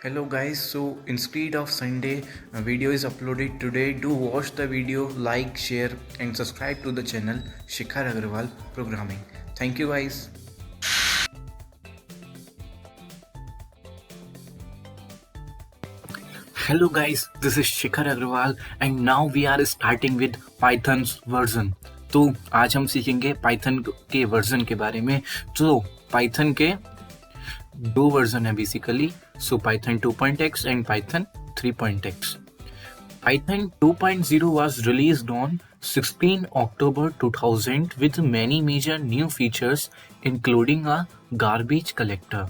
Hello guys, so instead of Sunday video is uploaded today. Do watch the video, like, share and subscribe to the channel Shikhar Agarwal Programming. Thank you guys. Hello guys, this is Shikhar Agarwal and now we are starting with Python's version. तो आज हम सीखेंगे Python के version के बारे में। तो Python के दो वर्जन है basically, so Python 2.x and Python 3.x. Python 2.0 was released on 16 October 2000 with many major new features including a garbage collector.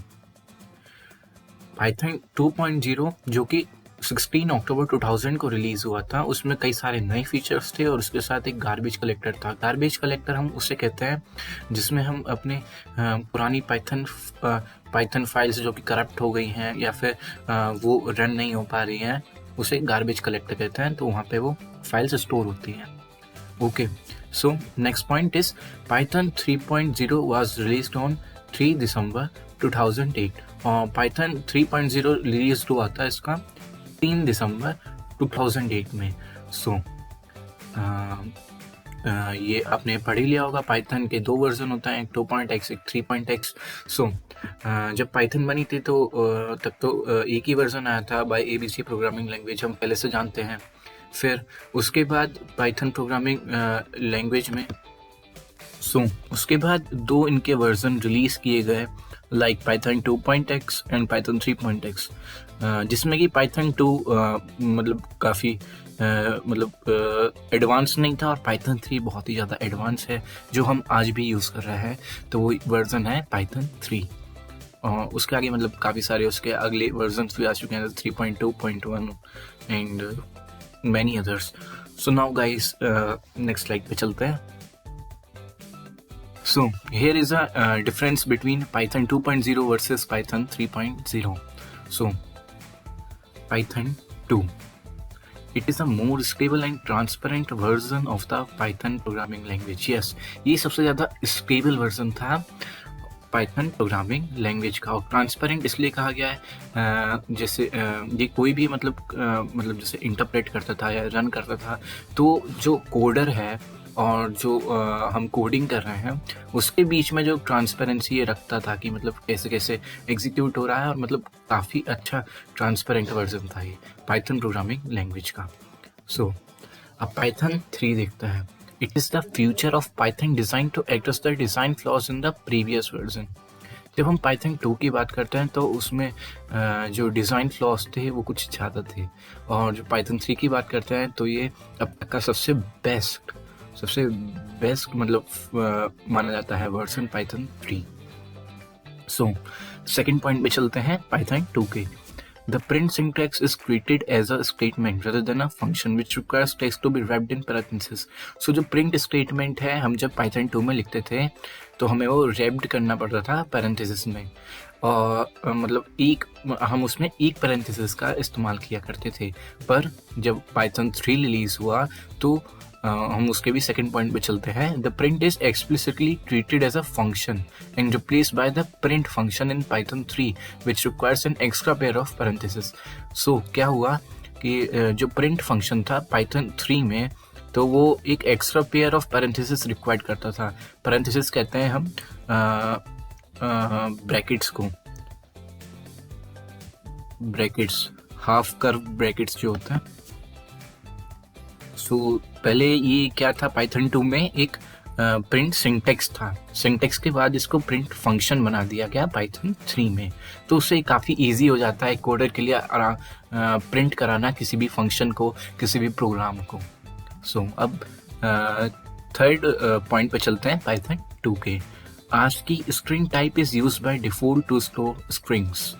Python 2.0 जो कि 16 अक्टूबर 2000 को रिलीज हुआ था, उसमें कई सारे नए फीचर्स थे और उसके साथ एक गार्बेज कलेक्टर था. गार्बेज कलेक्टर हम उसे कहते हैं जिसमें हम अपने पुरानी पाइथन फाइल्स जो कि करप्ट हो गई हैं या फिर वो रन नहीं हो पा रही हैं, उसे गार्बेज कलेक्टर कहते हैं. तो वहाँ पे वो फाइल्स स्टोर होती हैं. Okay, so next point is Python 3.0 was released on 3 दिसंबर 2008 और पाइथन 3.0 रिलीज हुआ था इसका 3 दिसंबर 2008 में. सो ये आपने पढ़ ही लिया होगा, पाइथन के दो वर्जन होता है, एक 2.x एक 3.x. सो जब पाइथन बनी थी तो तब तो एक ही वर्जन आया था बाय ABC प्रोग्रामिंग लैंग्वेज, हम पहले से जानते हैं. फिर उसके बाद पाइथन प्रोग्रामिंग लैंग्वेज में उसके बाद दो इनके वर्जन रिलीज किए गए, like Python 2.x and Python 3.x, जिसमें कि पाइथन 2 मतलब काफ़ी एडवांस नहीं था और पाइथन 3 बहुत ही ज़्यादा एडवांस है जो हम आज भी यूज़ कर रहे हैं. तो वो वर्जन है पाइथन 3. उसके आगे मतलब काफ़ी सारे उसके अगले वर्जन भी आ चुके हैं, 3.2.1 and many others. So now guys next slide पे चलते हैं. So here is a difference between Python 2.0 versus Python 3.0. So Python 2, it is a more stable and transparent version of the Python programming language. Yes, ये सबसे ज़्यादा stable version था Python programming language का. और transparent इसलिए कहा गया है जैसे ये कोई भी मतलब जैसे इंटरप्रेट करता था या रन करता था, तो जो कोडर है और जो हम कोडिंग कर रहे हैं उसके बीच में जो ट्रांसपेरेंसी ये रखता था कि मतलब कैसे कैसे एग्जीक्यूट हो रहा है, और मतलब काफ़ी अच्छा ट्रांसपेरेंट वर्जन था ये पाइथन प्रोग्रामिंग लैंग्वेज का. सो अब पाइथन 3 देखता है. It is the future of Python design to address the design flaws in the previous version. जब हम पाइथन 2 की बात करते हैं तो उसमें जो डिज़ाइन फ्लॉज थे वो कुछ ज़्यादा थे, और जो पाइथन 3 की बात करते हैं तो ये अब तक का सबसे बेस्ट मतलब माना जाता है version Python 3. So second point पे चलते हैं पाइथन 2 के. The print syntax is treated as a statement rather than a function which requires text to be wrapped in parentheses. So जो print statement है, हम जब Python 2 में लिखते थे तो हमें वो wrapped करना पड़ता था parentheses में, और मतलब हम उसमें एक parentheses का इस्तेमाल किया करते थे. पर जब Python 3 रिलीज हुआ तो हम उसके भी सेकेंड पॉइंट पे चलते हैं. The print is explicitly treated as a function and replaced by the print function in Python 3 which requires an extra pair of parenthesis. So क्या हुआ कि जो प्रिंट फंक्शन था पाइथन 3 में, तो वो एक extra pair of parenthesis required करता था. पैरेंथेसिस कहते हैं हम ब्रैकेट्स को, ब्रैकेट्स हाफ कर्व ब्रैकेट्स जो होता है. सो पहले ये क्या था, पाइथन 2 में एक प्रिंट सिंटेक्स था. सिंटेक्स के बाद इसको प्रिंट फंक्शन बना दिया गया पाइथन 3 में. तो उससे काफ़ी इजी हो जाता है कोडर के लिए प्रिंट कराना किसी भी फंक्शन को, किसी भी प्रोग्राम को. सो अब थर्ड पॉइंट पे चलते हैं पाइथन 2 के. ASCII string type is used by default to store strings.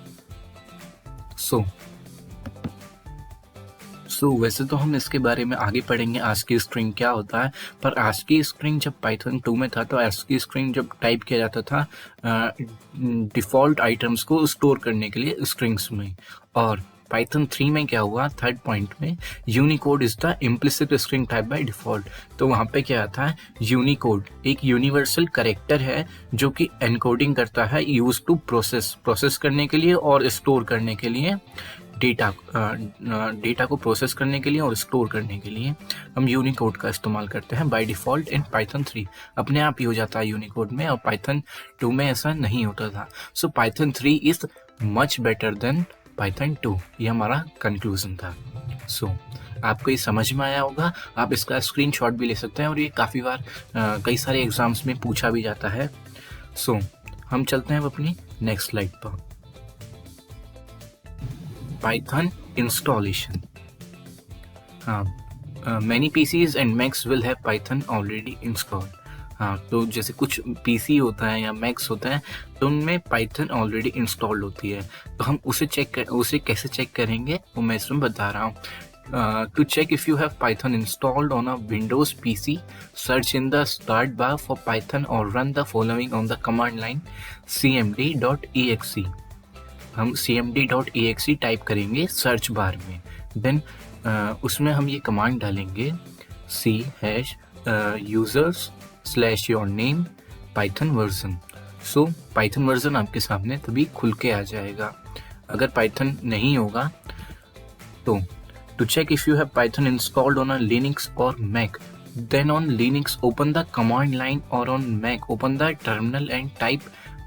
So वैसे तो हम इसके बारे में आगे पढ़ेंगे ASCII स्ट्रिंग क्या होता है, पर ASCII स्ट्रिंग जब पाइथन 2 में था तो ASCII स्ट्रिंग जब टाइप किया जाता था डिफ़ॉल्ट आइटम्स को स्टोर करने के लिए स्ट्रिंग्स में, और पाइथन 3 में क्या हुआ, थर्ड पॉइंट में, Unicode is the implicit string type by default. तो वहाँ पे क्या आता है, यूनिकोड एक यूनिवर्सल कैरेक्टर है जो कि एनकोडिंग करता है, यूज टू प्रोसेस करने के लिए और स्टोर करने के लिए डेटा को प्रोसेस करने के लिए और स्टोर करने के लिए हम यूनिकोड का इस्तेमाल करते हैं बाय डिफ़ॉल्ट इन पाइथन 3। अपने आप ही हो जाता है यूनिकोड में, और पाइथन 2 में ऐसा नहीं होता था। सो Python 3 is much better than Python 2, ये हमारा कंक्लूजन था। सो आपको ये समझ में आया होगा। आप इसका स्क्रीनशॉट भी ले सकते हैं, और ये काफ़ी बार कई सारे एग्जाम्स में पूछा भी जाता है। सो हम चलते हैं अब अपनी नेक्स्ट स्लाइड पर। Python installation. Many PCs and Macs will have Python already installed. तो जैसे कुछ PC होता है या Macs होता है तो उनमें Python ऑलरेडी इंस्टॉल्ड होती है। तो हम उसे कैसे चेक करेंगे वो मैं इसमें बता रहा हूँ। To check if you have Python installed on a Windows PC, search in the start bar for Python or run the following on the command line cmd.exe. हम cmd.exe टाइप करेंगे सर्च बार में, then उसमें हम ये command डालेंगे /users/your-name Python version. सो Python version आपके सामने तभी खुल के आ जाएगा। अगर पाइथन नहीं होगा तो to check if you have Python installed on a Linux और Mac, then on Linux open the command line और on Mac open the terminal and type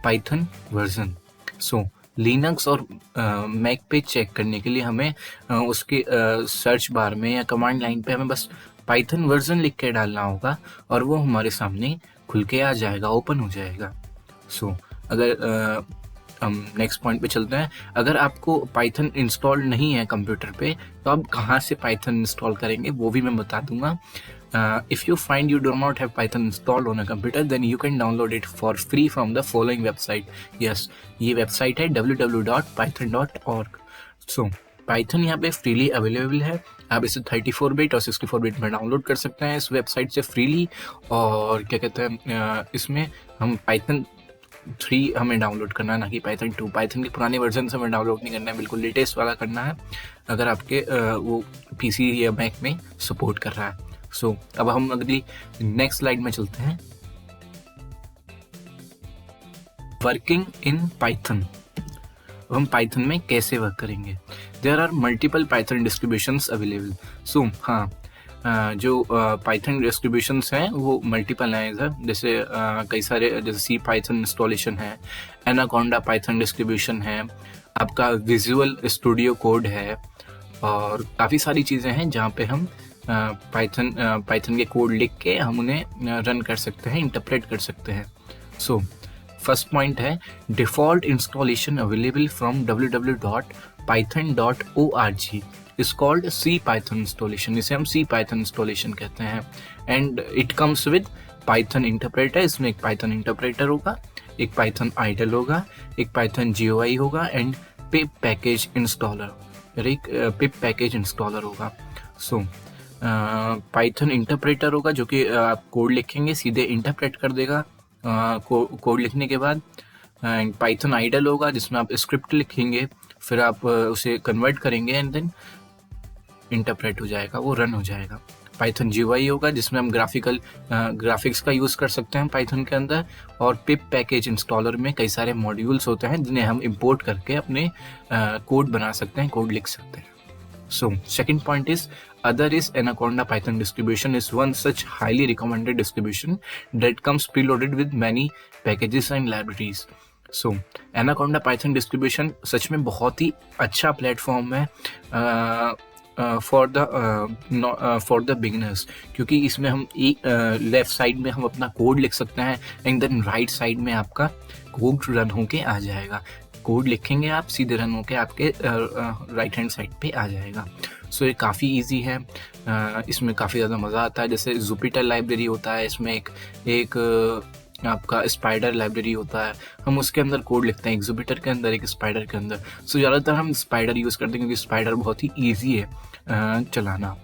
Python version. So Linux और मैक पे चेक करने के लिए हमें उसके सर्च बार में या कमांड लाइन पे हमें बस पाइथन वर्जन लिख के डालना होगा और वो हमारे सामने खुल के आ जाएगा, ओपन हो जाएगा। सो अगर हम नेक्स्ट पॉइंट पे चलते हैं। अगर आपको पाइथन इंस्टॉल नहीं है कंप्यूटर पे तो आप कहाँ से पाइथन इंस्टॉल करेंगे वो भी मैं बता दूंगा। If you find you do not have Python installed on a computer, then you can download it for free from the following website. Yes, ये वेबसाइट है www.python.org. So, Python यहाँ पे फ्रीली अवेलेबल है। आप इसे 34 बिट और 64 bit में download कर सकते हैं इस वेबसाइट से फ्रीली। और क्या कहते हैं, इसमें हम Python 3 हमें डाउनलोड करना है, ना कि Python 2। पाइथन के पुराने वर्जन से हमें डाउनलोड नहीं करना है, बिल्कुल लेटेस्ट वाला करना है अगर आपके वो PC या मैक में सपोर्ट कर रहा है। सो अब हम अगली नेक्स्ट स्लाइड में चलते हैं। Working in Python. हम पाइथन में कैसे वर्क करेंगे? There are multiple Python distributions available. So जो पाइथन डिस्ट्रीब्यूशंस हैं वो मल्टीपल हैं इधर। जैसे कई सारे, जैसे सी पाइथन इंस्टॉलेशन है, एनाकोंडा पाइथन डिस्ट्रीब्यूशन है, आपका विजुअल स्टूडियो कोड है, और काफ़ी सारी चीज़ें हैं जहाँ पे हम पाइथन के कोड लिख के हम उन्हें रन कर सकते हैं, इंटरप्रेट कर सकते हैं। सो फर्स्ट पॉइंट है default installation available from www.python.org is called C Python installation. इसे हम सी पाइथन इंस्टॉलेशन कहते हैं। And it comes with Python interpreter. इसमें एक पाइथन इंटरप्रेटर होगा, एक पाइथन आइडल होगा, एक पाइथन GUI होगा, एंड पिप पैकेज इंस्टॉलर, एक पिप पैकेज इंस्टॉलर होगा। सो पाइथन इंटरप्रेटर होगा जो कि आप कोड लिखेंगे सीधे इंटरप्रेट कर देगा कोड लिखने के बाद। एंड पाइथन आइडल होगा जिसमें आप स्क्रिप्ट लिखेंगे, फिर आप उसे कन्वर्ट करेंगे एंड देन इंटरप्रेट हो जाएगा, वो रन हो जाएगा। पाइथन GUI होगा जिसमें हम ग्राफिक्स का यूज़ कर सकते हैं पाइथन के अंदर। और पिप पैकेज इंस्टॉलर में कई सारे मॉड्यूल्स होते हैं जिन्हें हम इंपोर्ट करके अपने कोड बना सकते हैं, कोड लिख सकते हैं। So, second point is other is Anaconda Python distribution is one such highly recommended distribution that comes preloaded with many packages and libraries. So, Anaconda Python distribution सच में बहुत ही अच्छा प्लेटफॉर्म है फॉर द बिगिनर्स, क्योंकि इसमें हम एक left side में हम अपना कोड लिख सकते हैं एंड देन राइट साइड में आपका कोड रन होके आ जाएगा। कोड लिखेंगे आप, सीधे रन होके आपके राइट हैंड साइड पे आ जाएगा। सो ये काफ़ी इजी है, इसमें काफ़ी ज़्यादा मज़ा आता है। जैसे जुपिटर लाइब्रेरी होता है, इसमें एक आपका स्पाइडर लाइब्रेरी होता है, हम उसके अंदर कोड लिखते हैं, एक जुपिटर के अंदर, एक स्पाइडर के अंदर। सो ज़्यादातर हम स्पाइडर यूज़ करते हैं क्योंकि स्पाइडर बहुत ही ईजी है चलाना,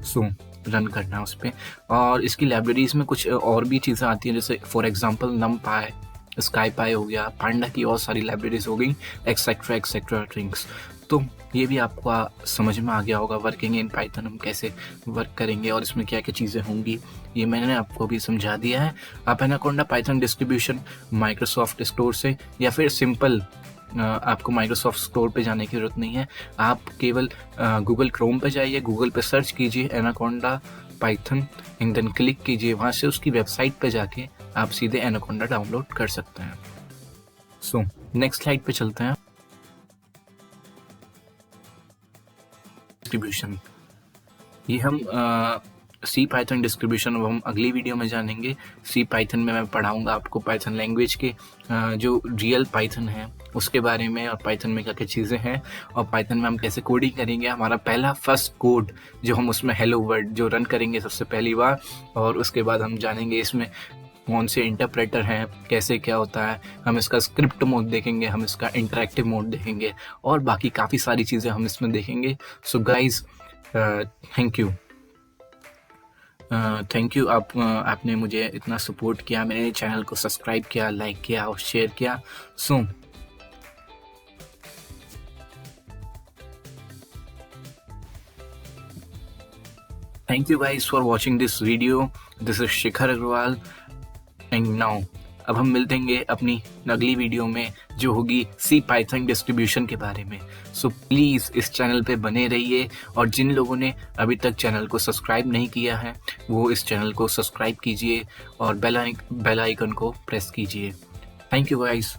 सो रन करना उस पर। और इसकी लाइब्रेरीज में कुछ और भी चीज़ें आती हैं, जैसे फॉर एग्जांपल NumPy, SkyPy हो गया, पांडा की और सारी लाइब्रेरीज हो गई, एक्सेट्रा एक्सेट्रा थिंग्स। तो ये भी आपको समझ में आ गया होगा वर्किंग इन पाइथन हम कैसे वर्क करेंगे और इसमें क्या क्या चीज़ें होंगी, ये मैंने आपको भी समझा दिया है। आप anaconda Python distribution Microsoft store से या फिर सिंपल आपको माइक्रोसॉफ्ट स्टोर पे जाने की ज़रूरत नहीं है, आप केवल गूगल क्रोम पे जाइए, गूगल पे सर्च कीजिए Anaconda Python and then click कीजिए, वहाँ से उसकी वेबसाइट पे जाके आप सीधे एनाकोंडा डाउनलोड कर सकते हैं। सो नेक्स्ट स्लाइड पे चलते हैं। डिस्ट्रीब्यूशन, ये हम सी पाइथन डिस्ट्रीब्यूशन अब हम अगली वीडियो में जानेंगे। सी पाइथन में मैं पढ़ाऊंगा आपको पाइथन लैंग्वेज के जो रियल पाइथन है उसके बारे में, और पाइथन में क्या क्या चीज़ें हैं, और पाइथन में हम कैसे कोडिंग करेंगे। हमारा पहला फर्स्ट कोड जो हम उसमें हेलो वर्ड जो रन करेंगे सबसे पहली बार, और उसके बाद हम जानेंगे इसमें कौन से इंटरप्रेटर हैं, कैसे क्या होता है, हम इसका स्क्रिप्ट मोड देखेंगे, हम इसका इंटरैक्टिव मोड देखेंगे, और बाकी काफ़ी सारी चीज़ें हम इसमें देखेंगे। सो गाइज थैंक यू आपने मुझे इतना सपोर्ट किया, मेरे चैनल को सब्सक्राइब किया, लाइक किया और शेयर किया। So thank you guys for watching this video. This is Shikhar Agarwal and now अब हम मिलेंगे अपनी अगली वीडियो में जो होगी सी पाइथन डिस्ट्रीब्यूशन के बारे में। सो प्लीज़ इस चैनल पे बने रहिए, और जिन लोगों ने अभी तक चैनल को सब्सक्राइब नहीं किया है वो इस चैनल को सब्सक्राइब कीजिए और बेल आइकन को प्रेस कीजिए। Thank you guys.